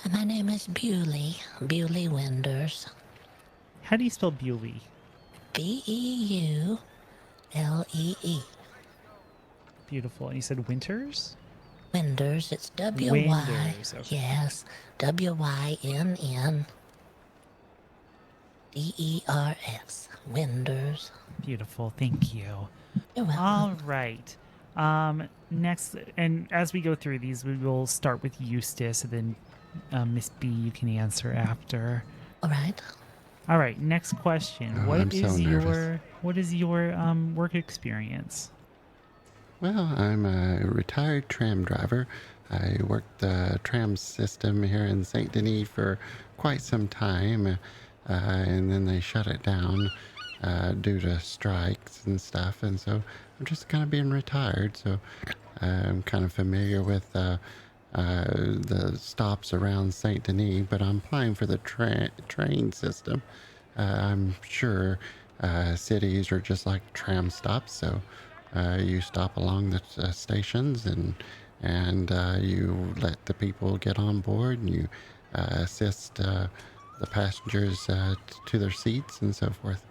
My name is Bewley Winders. How do you spell Bewley? Beulee. Beautiful. And you said Winters? Winders, it's W-Y. Winders. Okay. Yes, Wynnnders. Winders. Beautiful. Thank you. You're welcome. All right. Next, and as we go through these, we will start with Eustace, and then Miss B, you can answer after. All right. All right. Next question. Oh, I'm so nervous. What is your work experience? Well, I'm a retired tram driver. I worked the tram system here in St. Denis for quite some time, and then they shut it down due to strikes and stuff. And so I'm just kind of being retired. So I'm kind of familiar with the stops around St. Denis, but I'm applying for the train system. I'm sure cities are just like tram stops, so you stop along the stations and you let the people get on board, and you assist the passengers to their seats and so forth.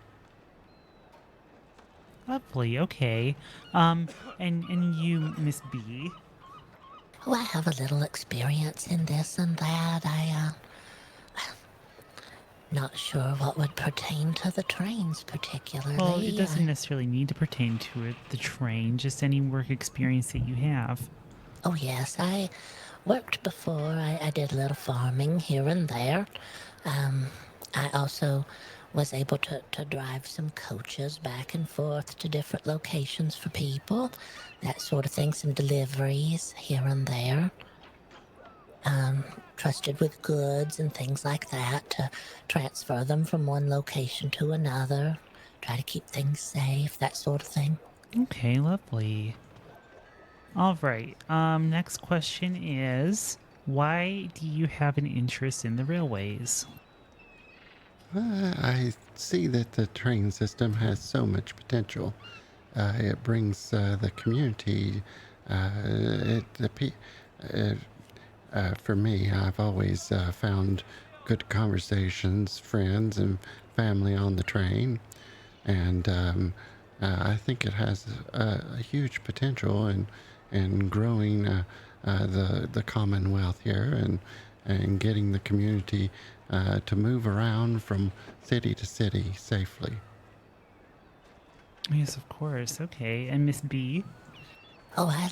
Lovely. Okay. And you, Miss B. Oh, I have a little experience in this and that. Not sure what would pertain to the trains particularly. Well, it doesn't necessarily need to pertain to it, the train, just any work experience that you have. Oh, yes, I worked before. I did a little farming here and there. I also was able to drive some coaches back and forth to different locations for people, that sort of thing, some deliveries here and there. Trusted with goods and things like that to transfer them from one location to another, try to keep things safe, that sort of thing. Okay, lovely. All right. Next question is, why do you have an interest in the railways? I see that the train system has so much potential. It brings the community, for me, I've always found good conversations, friends, and family on the train. And I think it has a huge potential in growing the Commonwealth here and getting the community to move around from city to city safely. Yes, of course. Okay. And Miss B? Oh, I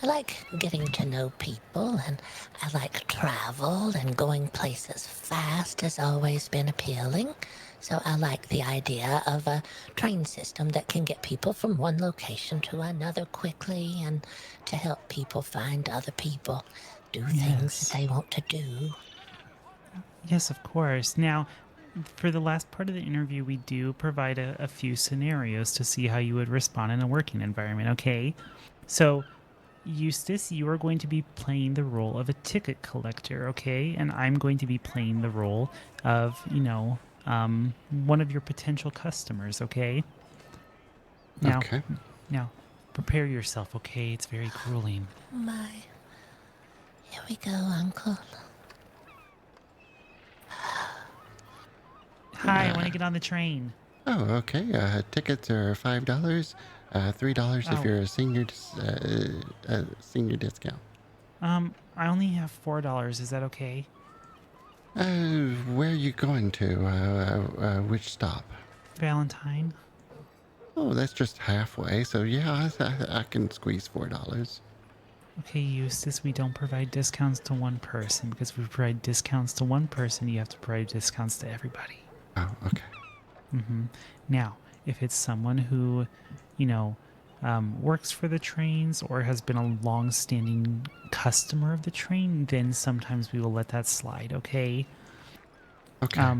like getting to know people, and I like travel, and going places fast has always been appealing. So I like the idea of a train system that can get people from one location to another quickly, and to help people find other people, do things that they want to do. Yes, of course. Now, for the last part of the interview, we do provide a few scenarios to see how you would respond in a working environment, okay? So, Eustace, you are going to be playing the role of a ticket collector, okay? And I'm going to be playing the role of, one of your potential customers, okay? Now, Okay. now, prepare yourself, okay? It's very grueling. My. Here we go, Uncle. Hi, I want to get on the train. Oh, okay. Tickets are $5. $3 if you're a senior senior discount. I only have $4. Is that okay? Where are you going to? Which stop? Valentine? Oh, that's just halfway. So yeah, I can squeeze $4. Okay, Eustace, we don't provide discounts to one person, because if we provide discounts to one person, you have to provide discounts to everybody. Oh, okay. Now, if it's someone who, works for the trains or has been a long-standing customer of the train, then sometimes we will let that slide, okay? Okay.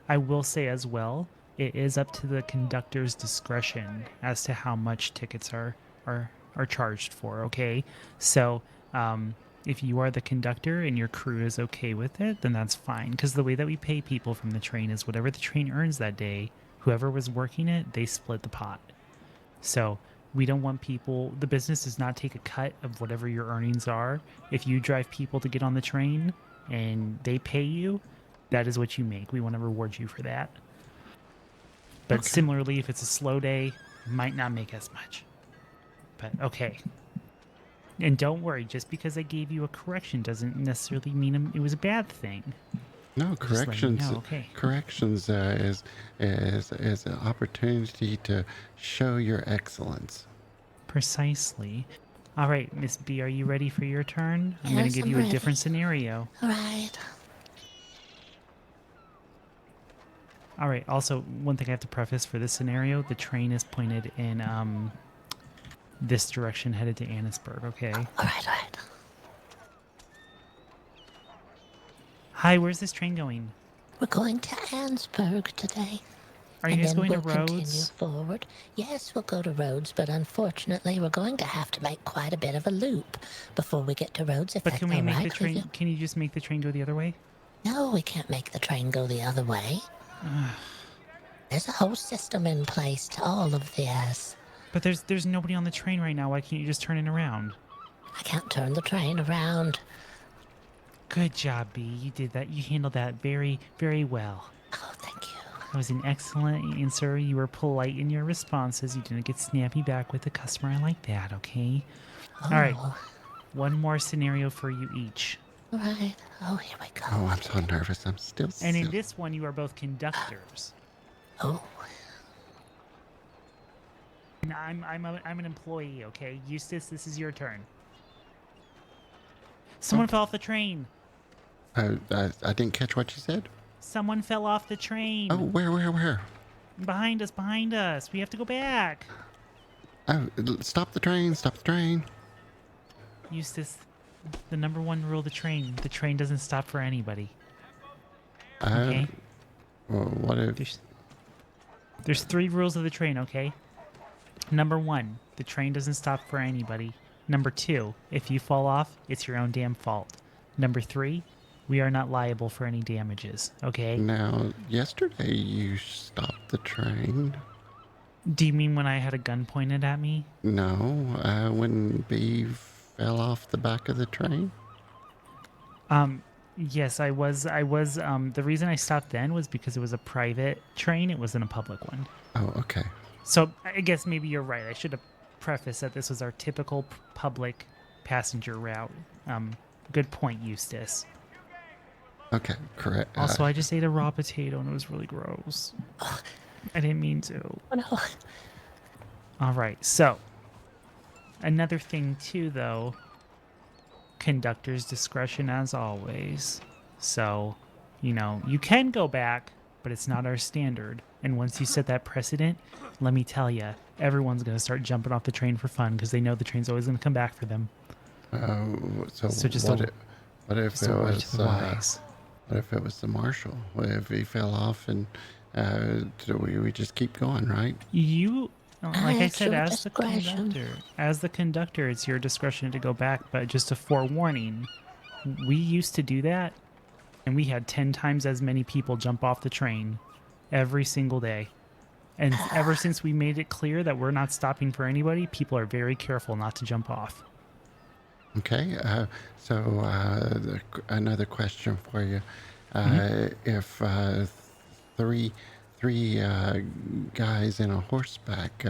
I will say as well, it is up to the conductor's discretion as to how much tickets are charged for, okay? So, if you are the conductor and your crew is okay with it, then that's fine. Because the way that we pay people from the train is whatever the train earns that day, whoever was working it, they split the pot. So we don't want people, the business does not take a cut of whatever your earnings are. If you drive people to get on the train, and they pay you, that is what you make. We want to reward you for that. But Okay. similarly, if it's a slow day, might not make as much. But okay. And don't worry, just because I gave you a correction doesn't necessarily mean it was a bad thing. No, Just letting you corrections. know, okay. Corrections is an opportunity to show your excellence. Precisely. All right, Miss B, are you ready for your turn? I'm going to Yes, give I'm you a ready. different scenario. All right. All right. Also, one thing I have to preface for this scenario: the train is pointed in this direction, headed to Annisburg. Okay. All right, all right. Hi, where's this train going? We're going to Annesburg today. Are you And guys then going we'll to continue Rhodes? forward. Yes, we'll go to Rhodes, but unfortunately, we're going to have to make quite a bit of a loop before we get to Rhodes. If But that's can we all make right the with train? you. Can you just make the train go the other way? No, we can't make the train go the other way. There's a whole system in place to all of this. But there's nobody on the train right now. Why can't you just turn it around? I can't turn the train around. Good job, B. You did that. You handled that very, very well. Oh, thank you. That was an excellent answer. You were polite in your responses. You didn't get snappy back with the customer. I like that, okay? Oh, All right. One more scenario for you each. all right. Oh, here we go. Oh, I'm so nervous. I'm still. And in so- this one, you are both conductors. Oh, And I'm an employee, okay? Eustace, this is your turn. Someone fell off the train. I didn't catch what you said. Someone fell off the train. Oh, where? Behind us, behind us. We have to go back. Oh, stop the train! Stop the train! Eustace, the number one rule of the train doesn't stop for anybody. Okay? Well, what if? There's 3 rules of the train, okay? Number 1, the train doesn't stop for anybody. Number 2, if you fall off, it's your own damn fault. Number 3, we are not liable for any damages, okay? Now, yesterday you stopped the train. Do you mean when I had a gun pointed at me? No, when Bea fell off the back of the train. Yes, I was, the reason I stopped then was because it was a private train, it wasn't a public one. Oh, okay. So I guess maybe you're right. I should have prefaced that this was our typical public passenger route. Good point, Eustace. Okay, correct. Also, I just ate a raw potato and it was really gross. I didn't mean to. oh no. All right, so another thing too, though, conductor's discretion as always. So, you can go back, but it's not our standard. And once you set that precedent, let me tell you, everyone's going to start jumping off the train for fun because they know the train's always going to come back for them. So just what a- if So it word was to the wise. what if it was the marshal? What if he fell off and we just keep going, right? You, like I At said, your as discretion. the conductor, it's your discretion to go back. But just a forewarning, we used to do that, and we had 10 times as many people jump off the train every single day. And ever since we made it clear that we're not stopping for anybody, people are very careful not to jump off. Okay. Another question for you: if three guys in a horseback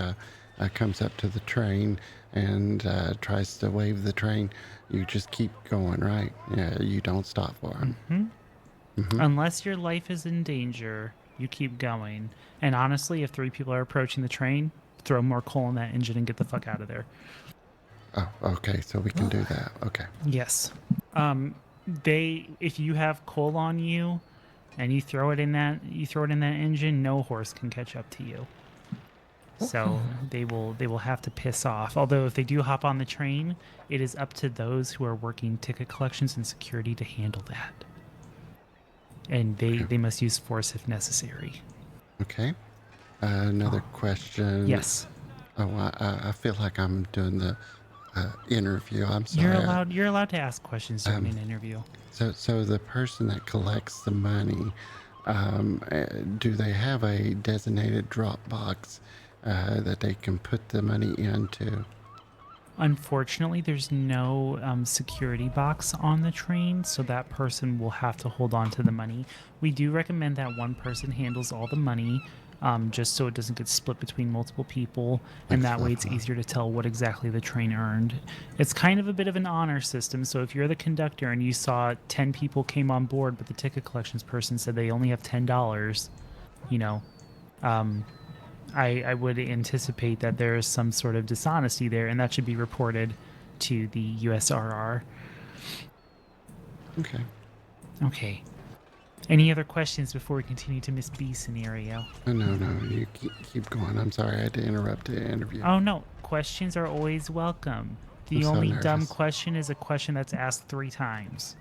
comes up to the train and tries to wave the train, you just keep going, right? Yeah, you don't stop for them. Unless your life is in danger, you keep going. And honestly, if 3 people are approaching the train, throw more coal in that engine and get the fuck out of there. Oh, okay. So we can do that. Okay. Yes. If you have coal on you and you throw it in that engine, no horse can catch up to you. So they will have to piss off. Although if they do hop on the train, it is up to those who are working ticket collections and security to handle that. And they must use force if necessary. Okay. Another question. Yes. Oh, I feel like I'm doing the interview. I'm sorry. You're allowed to ask questions during an interview. So the person that collects the money, do they have a designated drop box that they can put the money into? Unfortunately, there's no security box on the train, so that person will have to hold on to the money. We do recommend that one person handles all the money, just so it doesn't get split between multiple people, and that way it's easier to tell what exactly the train earned. It's kind of a bit of an honor system, so if you're the conductor and you saw 10 people came on board, but the ticket collections person said they only have $10, you know, I would anticipate that there is some sort of dishonesty there, and that should be reported to the USRR. Okay. Okay. Any other questions before we continue to Miss B scenario? No, you keep going. I'm sorry I had to interrupt the interview. Oh, no. Questions are always welcome. The I'm so only nervous. dumb question is a question that's asked 3 times.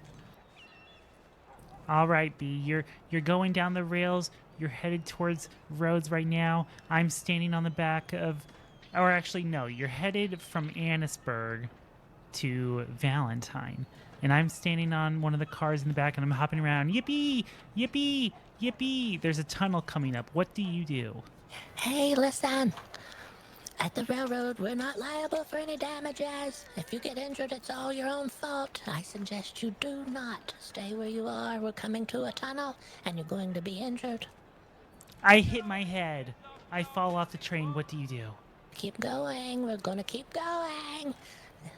All right, B, you're going down the rails. You're headed towards roads right now. I'm standing on the back of... Or actually, no. You're headed from Annisburg to Valentine. And I'm standing on one of the cars in the back, and I'm hopping around. Yippee! Yippee! Yippee! There's a tunnel coming up. What do you do? Hey, listen. At the railroad, we're not liable for any damages. If you get injured, it's all your own fault. I suggest you do not stay where you are. We're coming to a tunnel, and you're going to be injured. I hit my head. I fall off the train. What do you do? Keep going. We're going to keep going.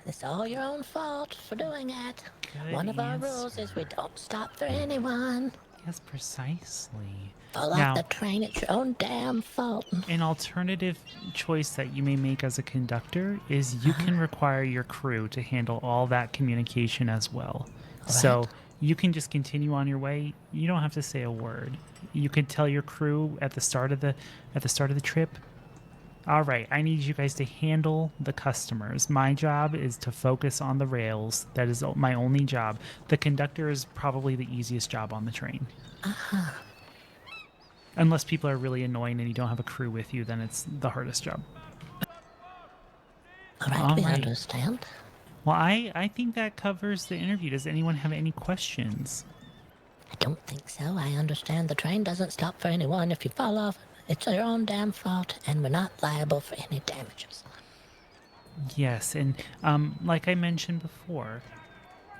It's all your own fault for doing it. Good One of our answer. rules is we don't stop for anyone. Yes, precisely. Fall Now, off the train, it's your own damn fault. an alternative choice that you may make as a conductor is you can require your crew to handle all that communication as well. So you can just continue on your way. You don't have to say a word. You could tell your crew at the start of the trip, all right, I need you guys to handle the customers. My job is to focus on the rails. That is my only job. The conductor is probably the easiest job on the train. Unless people are really annoying and you don't have a crew with you, then it's the hardest job. All All right, we right. understand. Well, I think that covers the interview. Does anyone have any questions? I don't think so. I understand the train doesn't stop for anyone. If you fall off, it's your own damn fault, and we're not liable for any damages. Yes, and like I mentioned before,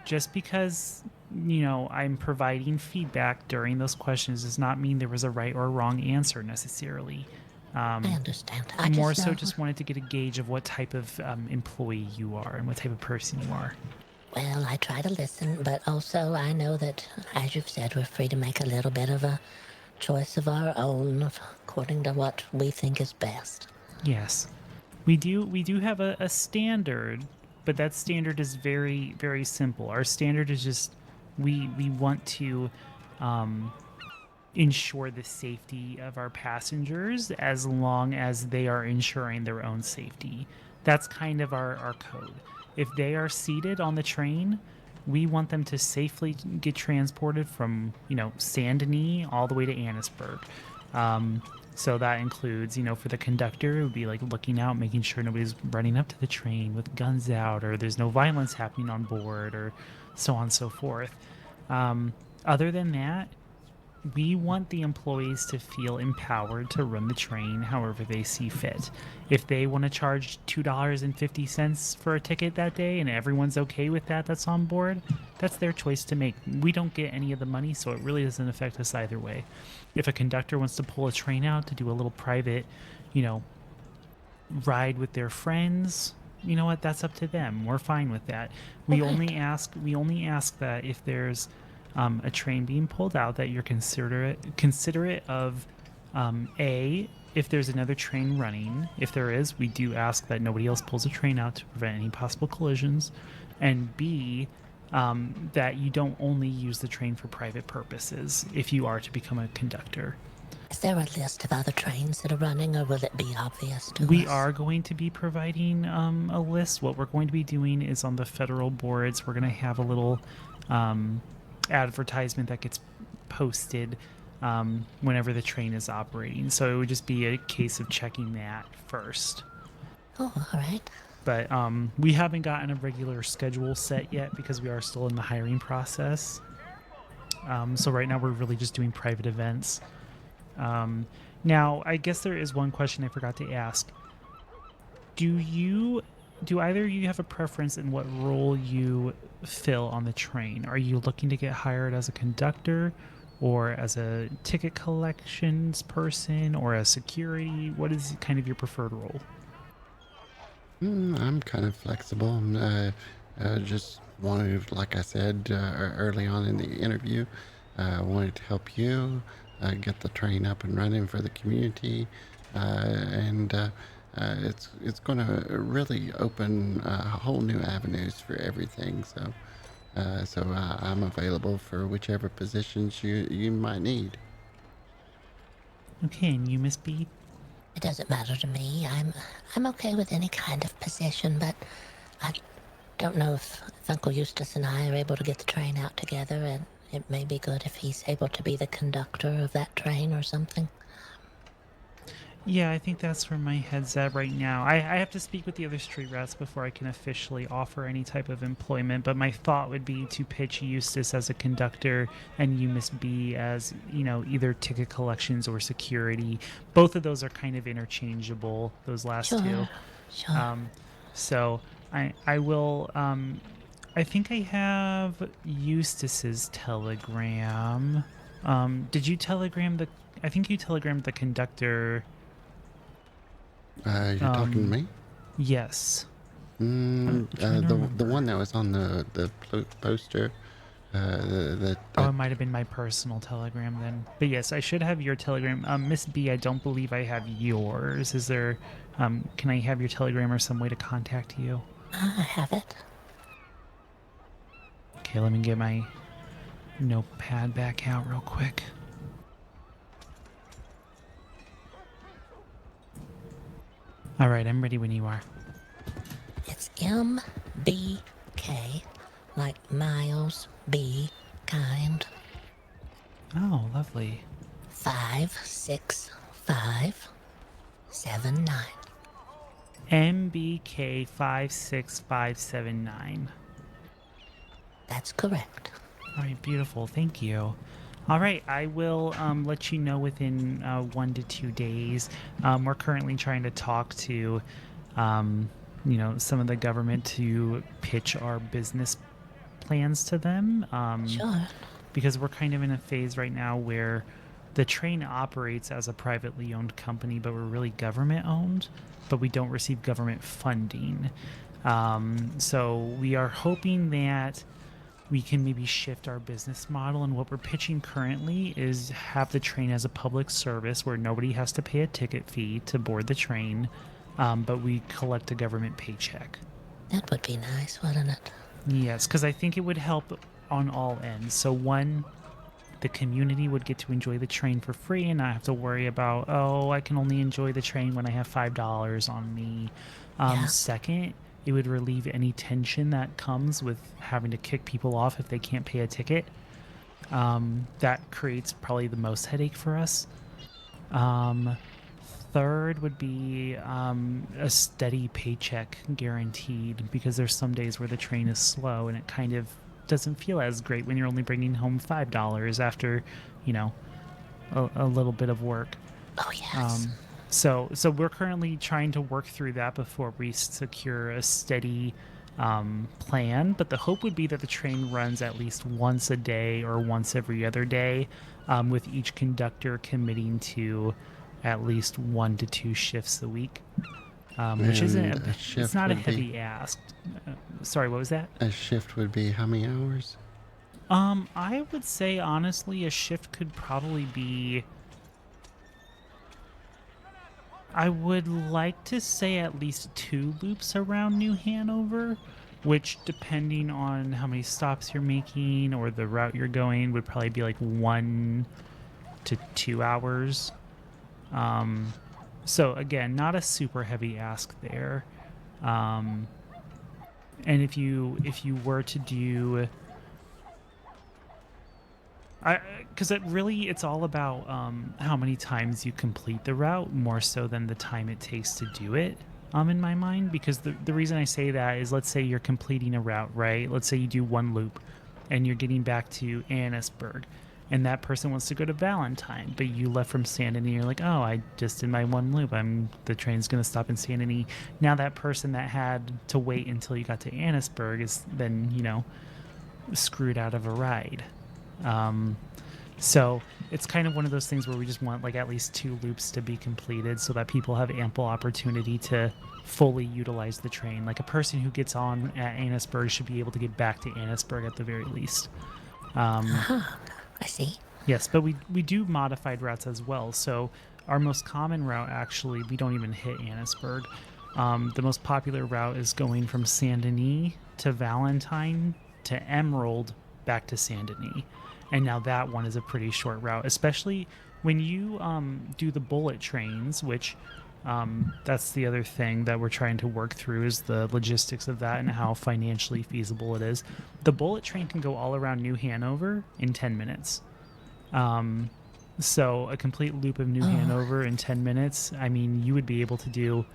just because, I'm providing feedback during those questions does not mean there was a right or wrong answer necessarily. I understand. I More just so know- just wanted to get a gauge of what type of employee you are and what type of person you are. Well, I try to listen, but also I know that, as you've said, we're free to make a little bit of a choice of our own according to what we think is best. Yes. We do have a standard, but that standard is very, very simple. Our standard is just we want to ensure the safety of our passengers as long as they are ensuring their own safety. That's kind of our code. If they are seated on the train, we want them to safely get transported from, Saint Denis all the way to Annisburg. So that includes, for the conductor, it would be like looking out, making sure nobody's running up to the train with guns out, or there's no violence happening on board, or so on and so forth. Other than that, we want the employees to feel empowered to run the train however they see fit. If they want to charge $2.50 for a ticket that day and everyone's okay with that that's on board, that's their choice to make. We don't get any of the money, so it really doesn't affect us either way. If a conductor wants to pull a train out to do a little private, ride with their friends, you know what, that's up to them. We're fine with that. We only ask that if there's a train being pulled out, that you're considerate of A, if there's another train running. If there is, we do ask that nobody else pulls a train out to prevent any possible collisions, and B, that you don't only use the train for private purposes if you are to become a conductor. Is there a list of other trains that are running, or will it be obvious to us? We are going to be providing a list. What we're going to be doing is on the federal boards, we're going to have a little advertisement that gets posted whenever the train is operating. So it would just be a case of checking that first. Oh, all right. But we haven't gotten a regular schedule set yet because we are still in the hiring process. So right now we're really just doing private events. Now, I guess there is one question I forgot to ask. Do you do either of you have a preference in what role you fill on the train? Are you looking to get hired as a conductor, or as a ticket collections person, or as security? What is kind of your preferred role? I'm kind of flexible. Just wanted, like I said early on in the interview, wanted to help you get the train up and running for the community, and it's going to really open whole new avenues for everything. So I'm available for whichever positions you might need. Okay, and you, Miss B? It doesn't matter to me. I'm okay with any kind of position, but I don't know if Uncle Eustace and I are able to get the train out together, and it may be good if he's able to be the conductor of that train or something. Yeah, I think that's where my head's at right now. I have to speak with the other street rats before I can officially offer any type of employment, but my thought would be to pitch Eustace as a conductor and you, Miss B, as, either ticket collections or security. Both of those are kind of interchangeable, those last two. Sure. So I will, I think I have Eustace's telegram. Did you telegram I think you telegrammed the conductor. You're talking to me? Yes. The one that was on the poster. It might have been my personal telegram then. But yes, I should have your telegram. Miss B, I don't believe I have yours. Is there, can I have your telegram or some way to contact you? I have it. Okay, let me get my notepad back out real quick. All right, I'm ready when you are. It's MBK, like Miles B. Kind. Oh, lovely. 56579. MBK 56579. That's correct. All right, beautiful. Thank you. All right, I will let you know within 1 to 2 days. We're currently trying to talk to, some of the government to pitch our business plans to them. Sure. Because we're kind of in a phase right now where the train operates as a privately owned company, but we're really government owned, but we don't receive government funding. So we are hoping that we can maybe shift our business model, and what we're pitching currently is have the train as a public service where nobody has to pay a ticket fee to board the train, but we collect a government paycheck. That would be nice, wouldn't it? Yes, because I think it would help on all ends. So one, the community would get to enjoy the train for free and not have to worry about, I can only enjoy the train when I have $5 on me. Yeah. Second, it would relieve any tension that comes with having to kick people off if they can't pay a ticket. That creates probably the most headache for us. Third would be a steady paycheck guaranteed, because there's some days where the train is slow and it kind of doesn't feel as great when you're only bringing home $5 after, a little bit of work. Oh, yes. So we're currently trying to work through that before we secure a steady plan. But the hope would be that the train runs at least once a day or once every other day, with each conductor committing to at least 1 to 2 shifts a week, which isn't it's not a heavy ask. Sorry, what was that? A shift would be how many hours? I would say honestly a shift could probably be, I would like to say at least 2 loops around New Hanover, which, depending on how many stops you're making or the route you're going, would probably be like 1 to 2 hours. So again, not a super heavy ask there. And if you were to do, because it's all about how many times you complete the route, more so than the time it takes to do it. In my mind, because the reason I say that is, let's say you're completing a route, right? Let's say you do 1 loop, and you're getting back to Annisburg, and that person wants to go to Valentine, but you left from Saint Denis. You're like, oh, I just did my one loop. The train's gonna stop in Saint Denis. Now that person that had to wait until you got to Annisburg is then, you know, screwed out of a ride. So it's kind of one of those things where we just want like at least 2 loops to be completed so that people have ample opportunity to fully utilize the train. Like a person who gets on at Annisburg should be able to get back to Annisburg at the very least. I see. Yes, but we do modified routes as well. So our most common route, actually, we don't even hit Annisburg. The most popular route is going from Saint Denis to Valentine to Emerald back to Saint Denis. And now that one is a pretty short route, especially when you do the bullet trains, which that's the other thing that we're trying to work through is the logistics of that and how financially feasible it is. The bullet train can go all around New Hanover in 10 minutes. So a complete loop of New Hanover in 10 minutes, I mean, you would be able to do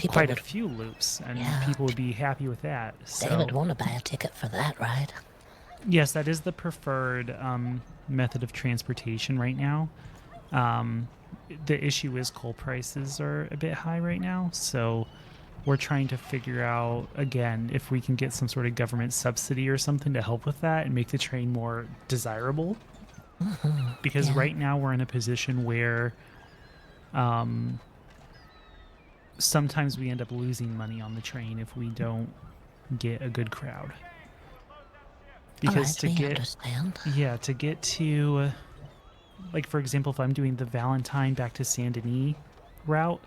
quite a few loops, and people would be happy with that. So, They would want to buy a ticket for that ride. yes, that is the preferred method of transportation right now. The issue is coal prices are a bit high right now, so we're trying to figure out, again, if we can get some sort of government subsidy or something to help with that and make the train more desirable. Because right now we're in a position where sometimes we end up losing money on the train if we don't get a good crowd. Because to get to, like, for example, if I'm doing the Valentine back to Saint Denis route,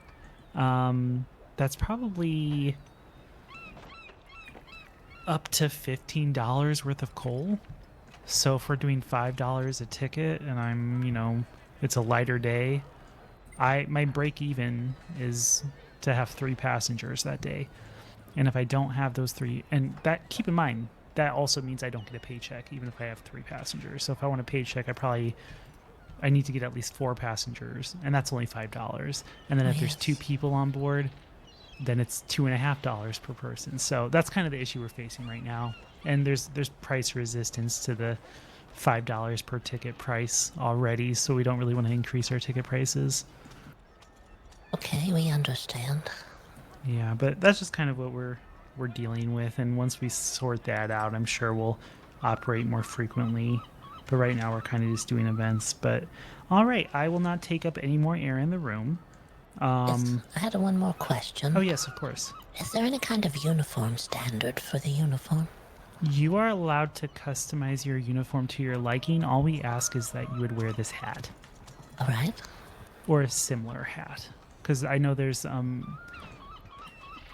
that's probably up to $15 worth of coal. So if we're doing $5 a ticket and I'm, you know, it's a lighter day, my break even is to have 3 passengers that day. And if I don't have those 3, and that, keep in mind, that also means I don't get a paycheck even if I have 3 passengers. So if I want a paycheck, I need to get at least 4 passengers, and that's only $5. And then if there's 2 people on board, then it's $2.50 per person. So that's kind of the issue we're facing right now. And there's price resistance to the $5 per ticket price already, so we don't really want to increase our ticket prices. Okay, we understand. Yeah, but that's just kind of what we're dealing with, and once we sort that out, I'm sure we'll operate more frequently. But right now we're kind of just doing events. But all right, I will not take up any more air in the room. Yes, I had one more question. Oh yes, of course. Is there any kind of uniform standard for the uniform? You are allowed to customize your uniform to your liking. All we ask is that you would wear this hat. All right. Or a similar hat. Because I know there's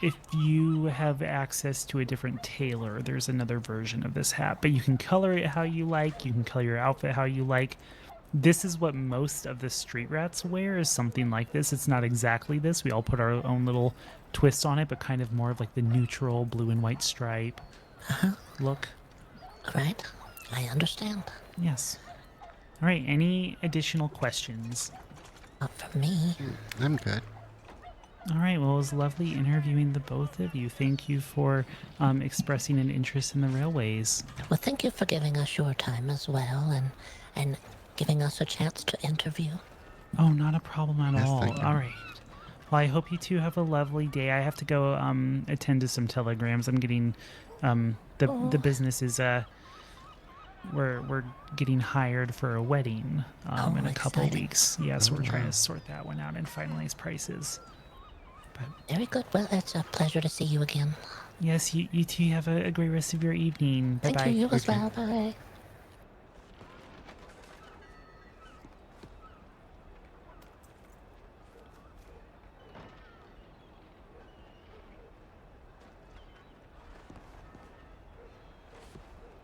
if you have access to a different tailor, there's another version of this hat. But you can color it how you like. You can color your outfit how you like. This is what most of the street rats wear, is something like this. It's not exactly this. We all put our own little twist on it, but kind of more of like the neutral blue and white stripe look. All right. I understand. Yes. All right. Any additional questions? Not from me. I'm good. All right. Well, it was lovely interviewing the both of you. Thank you for expressing an interest in the railways. Well, thank you for giving us your time as well, and giving us a chance to interview. Oh, not a problem at all. Thank you. All right. Well, I hope you two have a lovely day. I have to go attend to some telegrams. I'm getting the business is we're getting hired for a wedding in a couple of weeks. Yeah, so we're trying to sort that one out and finalize prices. But Very good. Well, it's a pleasure to see you again. yes, you two have a great rest of your evening. Bye Thank bye. you as well. Bye.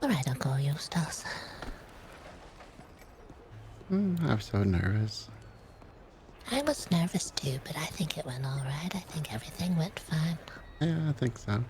All right, Uncle Eustace. I'm so nervous. I was nervous too, but I think it went all right. I think everything went fine. Yeah, I think so.